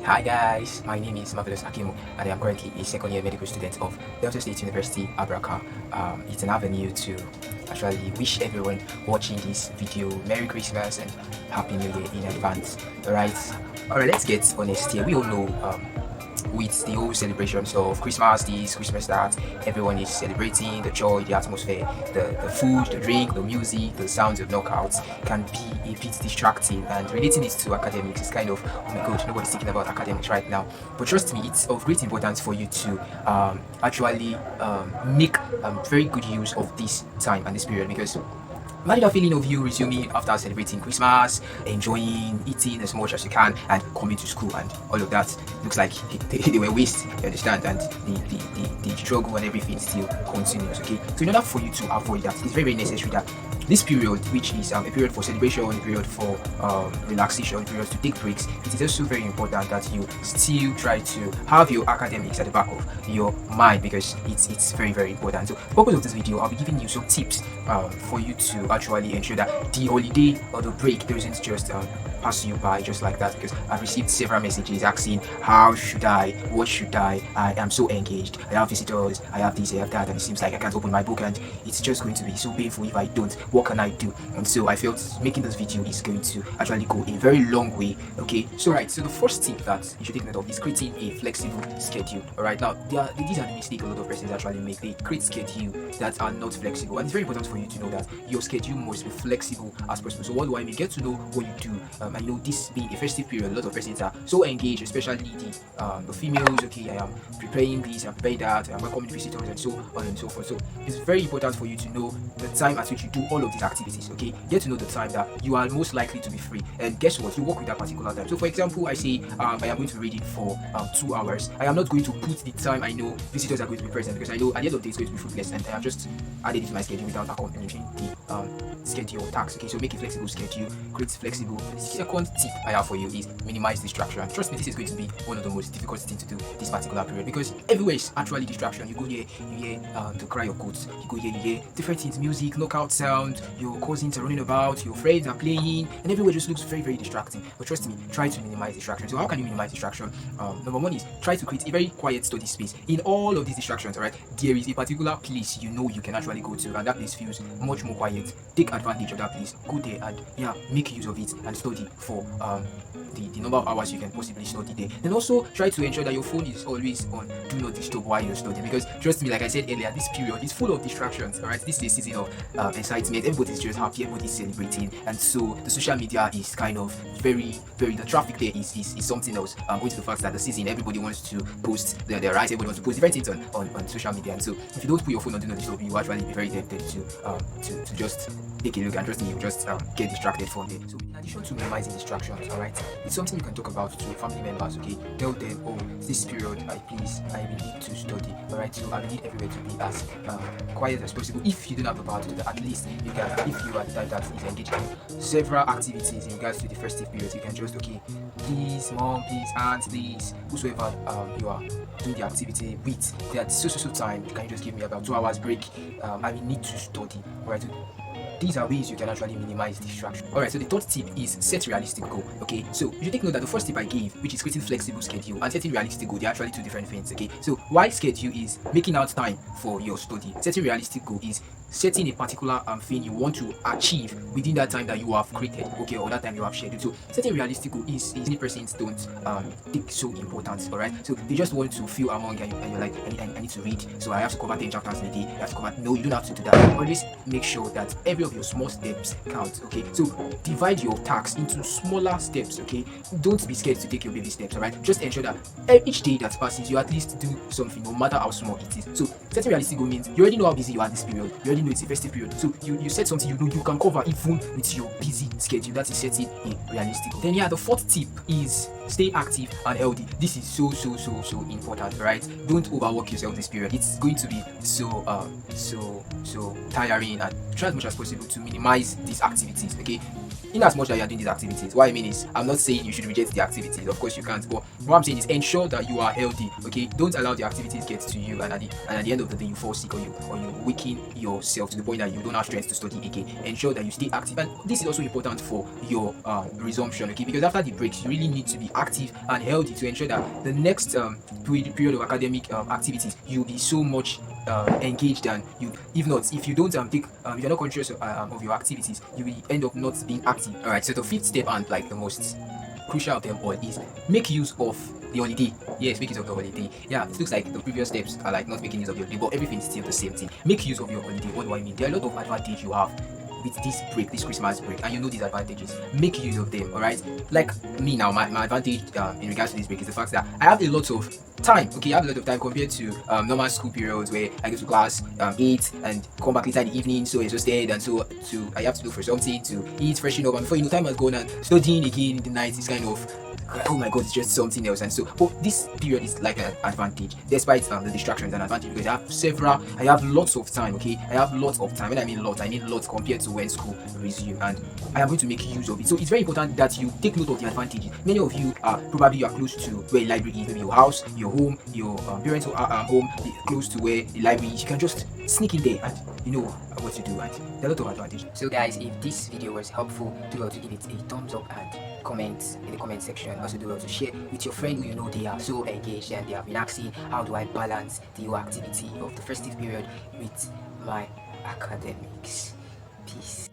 Hi guys, my name is Marvelous Akimu and I am currently a second year medical student of Delta State University, Abraka. It's an avenue to actually wish everyone watching this video Merry Christmas and Happy New Year in advance. Alright, let's get honest here. We all know with the whole celebrations of Christmas, this Christmas that everyone is celebrating, the joy, the atmosphere, the food, the drink, the music, the sounds of knockouts can be a bit distracting, and relating it to academics is kind of, oh my god, nobody's thinking about academics right now. But trust me, it's of great importance for you to actually make very good use of this time and this period, because imagine that feeling of you resuming after celebrating Christmas, enjoying, eating as much as you can, and coming to school, and all of that looks like they were waste, you understand? And the struggle and everything still continues, okay? So in order for you to avoid that, it's very, very necessary that this period, which is a period for celebration, a period for relaxation, a period to take breaks, it is also very important that you still try to have your academics at the back of your mind, because it's very, very important. So for the purpose of this video, I'll be giving you some tips for you to actually ensure that the holiday or the break doesn't just pass you by just like that, because I've received several messages asking how should I, what should I am so engaged, I have visitors, I have this, I have that, and it seems like I can't open my book and it's just going to be so painful if I don't. What can I do? And so I felt making this video is going to actually go a very long way. Okay, so so the first tip that you should take note of is creating a flexible schedule. Alright, now these are the mistakes a lot of persons actually make. They create schedules that are not flexible, and it's very important for you to know that your schedule must be flexible as possible. So what do I mean? Get to know what you do. I know this being a festive period, a lot of persons are so engaged, especially the females. Okay, I am preparing this, I'm preparing that, I'm welcoming visitors, and so on and so forth. So it's very important for you to know the time at which you do all of these activities. Okay, get to know the time that you are most likely to be free, and guess what? You work with that particular time. So for example, I say I am going to be reading for 2 hours. I am not going to put the time I know visitors are going to be present, because I know at the end of the day it's going to be fruitless, and I have just added it to my schedule without accomplishing the schedule task. Okay, so make a flexible schedule, create flexible. The second tip I have for you is minimize distraction. Trust me, this is going to be one of the most difficult things to do this particular period, because everywhere is actually distraction. You go here, you hear the cry of goats. You go here, you hear different things, music, knockout sound. Your cousins are running about, your friends are playing, and everywhere just looks very, very distracting. But trust me, try to minimize distraction. So how can you minimize distraction? Number one is try to create a very quiet study space. In all of these distractions, alright, there is a particular place you know you can actually go to, and that place feels much more quiet. Take advantage of that place. Go there and make use of it and study for the number of hours you can possibly study there. And also try to ensure that your phone is always on do not disturb while you're studying, because trust me, like I said earlier, this period is full of distractions. Alright, this is a season of excitement. Everybody's just happy, everybody's celebrating, and so the social media is kind of very, very, the traffic there is something else. Going to the fact that the season, everybody wants to post their rights, everybody wants to post different things on social media, and so if you don't put your phone on do not disturb, you actually be very tempted to just take a look, and trust me, you just get distracted from there. So in addition to minimizing distractions, alright, it's something you can talk about to family members. Okay, tell them, oh, this period I will need to study. Alright, so I will need everywhere to be as quiet as possible. If you don't have the power to do that, at least you can, if you are the type that is engaged in several activities in regards to the festive period, you can just, okay, please mom, please aunt, please whosoever you are doing the activity with, that so time, can you just give me about 2 hours break? I will need to study. Alright, so these are ways you can actually minimize distraction. Alright, so the third tip is set realistic goal. Okay, so you should take note that the first tip I gave, which is creating flexible schedule, and setting realistic goal, they're actually two different things. Okay, so while schedule is making out time for your study, setting realistic goal is setting a particular thing you want to achieve within that time that you have created, okay, or that time you have scheduled. So setting realistic goal is many persons don't think so important. Alright, so they just want to feel among, and you're like, I need to read, so I have to cover 10 chapters in a day. I have to cover. No, you don't have to do that. Always make sure that every of your small steps count. Okay, so divide your tasks into smaller steps. Okay, don't be scared to take your baby steps. Alright, just ensure that each day that passes you at least do something, no matter how small it is. So setting realistic goal means you already know how busy you are this period, you already know it's a festive period, so you set something you know you can cover even with your busy schedule. That is setting a realistic goal. Then the fourth tip is stay active and healthy. This is so important, right? Don't overwork yourself this period. It's going to be so tiring, and try as much as possible to minimize these activities. Okay, in as much that you are doing these activities, what I mean is, I'm not saying you should reject the activities. Of course, you can't. But what I'm saying is, ensure that you are healthy. Okay, don't allow the activities get to you, and at the end of the day, you fall sick, or you weaken yourself to the point that you don't have strength to study again. Ensure that you stay active, and this is also important for your resumption. Okay, because after the breaks, you really need to be active and healthy to ensure that the next period of academic activities, you'll be so much engaged than you. If not, if you don't take if you're not conscious of your activities, you will end up not being active. All right, so the fifth step, and like the most crucial of them all, is make use of the holiday. Yes, make use of the holiday. Yeah, it looks like the previous steps are like not making use of your holiday, but everything's still the same thing. Make use of your holiday. What do I mean? There are a lot of advantage you have with this break, this Christmas break, and you know these advantages. Make use of them. All right, like me now, my advantage in regards to this break is the fact that I have a lot of time. Okay, I have a lot of time compared to normal school periods where I go to class 8 and come back later in the evening, so exhausted, and so I have to look for something to eat, freshen up, and before you know, time has gone, and studying again in the night is kind of, oh my god, it's just something else. And so, but this period is like an advantage, despite the distractions, an advantage, because I have lots of time. Okay, I have lots of time. When I mean lots compared to when school resume, and I am going to make use of it. So it's very important that you take note of the advantages. Many of you are probably close to where a library is, maybe your house, your home, your parents' home, close to where the library is. You can just sneak in there and you know what to do, and there are a lot of advantages. So guys, if this video was helpful, do well to give it a thumbs up and comment in the comment section. Also do well to share with your friend who you know they are so engaged and they have been asking, how do I balance the whole activity of the festive period with my academics? Peace.